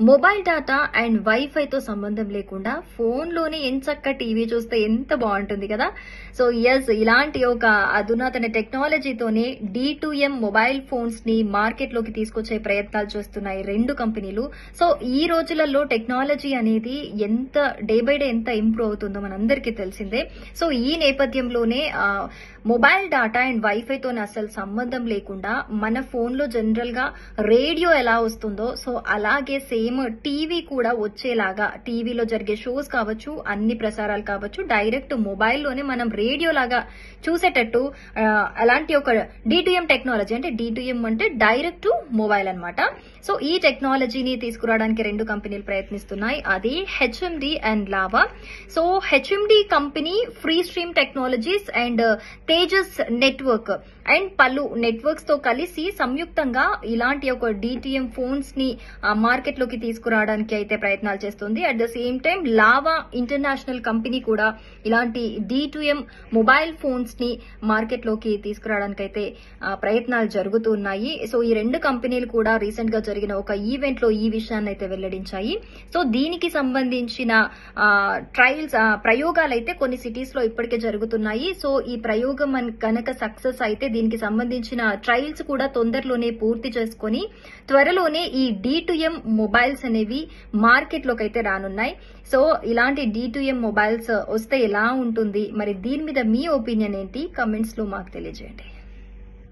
Mobile data and వైఫైతో సంబంధం లేకుండా ఫోన్లోనే ఎంచక్క టీవీ చూస్తే ఎంత బాగుంటుంది కదా. సో ఎస్, ఇలాంటి ఒక అధునాతన టెక్నాలజీతోనే D2M మొబైల్ ఫోన్స్ ని మార్కెట్ లోకి తీసుకొచ్చే ప్రయత్నాలు చేస్తున్నాయి రెండు కంపెనీలు. సో ఈ రోజులలో టెక్నాలజీ అనేది ఎంత డే బై డే ఎంత ఇంప్రూవ్ అవుతుందో మనందరికీ తెలిసిందే. సో ఈ నేపథ్యంలోనే మొబైల్ డేటా అండ్ వైఫైతో అసలు సంబంధం లేకుండా మన ఫోన్ లో జనరల్ గా రేడియో ఎలా వస్తుందో సో అలాగే సేమ్ టీవీ కూడా వచ్చేలాగా, టీవీలో జరిగే షోస్ కావచ్చు, అన్ని ప్రసారాలు కావచ్చు, డైరెక్ట్ మొబైల్లోనే మనం రేడియో లాగా చూసేటట్టు అలాంటి ఒక D2M టెక్నాలజీ, అంటే D2M అంటే డైరెక్ట్ టు మొబైల్ అన్నమాట. సో ఈ టెక్నాలజీని తీసుకురావడానికి రెండు కంపెనీలు ప్రయత్నిస్తున్నాయి, అది HMD and lava. So HMD company free stream technologies and Tejas network and పలు నెట్వర్క్స్ తో కలిసి సంయుక్తంగా ఇలాంటి ఒక D2M ఫోన్స్ ని మార్కెట్ లోకి తీసుకురావడానికి అయితే ప్రయత్నాలు చేస్తుంది. At the same time lava international company కూడా ఇలాంటి D2M మొబైల్ ఫోన్స్ ని మార్కెట్ లోకి తీసుకురావడానికి అయితే ప్రయత్నాలు జరుగుతున్నాయి. సో ఈ రెండు కంపెనీలు కూడా రీసెంట్ గా జరిగిన ఒక ఈవెంట్ లో ఈ విషయాన్ని అయితే వెల్లడించాయి. సో దీనికి సంబంధించిన ట్రయల్స్, ప్రయోగాలు అయితే కొన్ని సిటీస్ లో ఇప్పటికే జరుగుతున్నాయి. సో ఈ ప్రయోగం కనుక సక్సెస్ అయితే దీనికి సంబంధించిన ట్రయల్స్ కూడా తొందరలోనే పూర్తి చేసుకుని త్వరలోనే ఈ D2M మొబైల్స్ అనేవి మార్కెట్ లోకి అయితే రానున్నాయి. సో ఇలాంటి D2M మొబైల్స్ వస్తే ఎలా ఉంటుంది, మరి దీని మీద మీ ఒపీనియన్ ఏంటి, కమెంట్స్ లో మాకు తెలియజేయండి.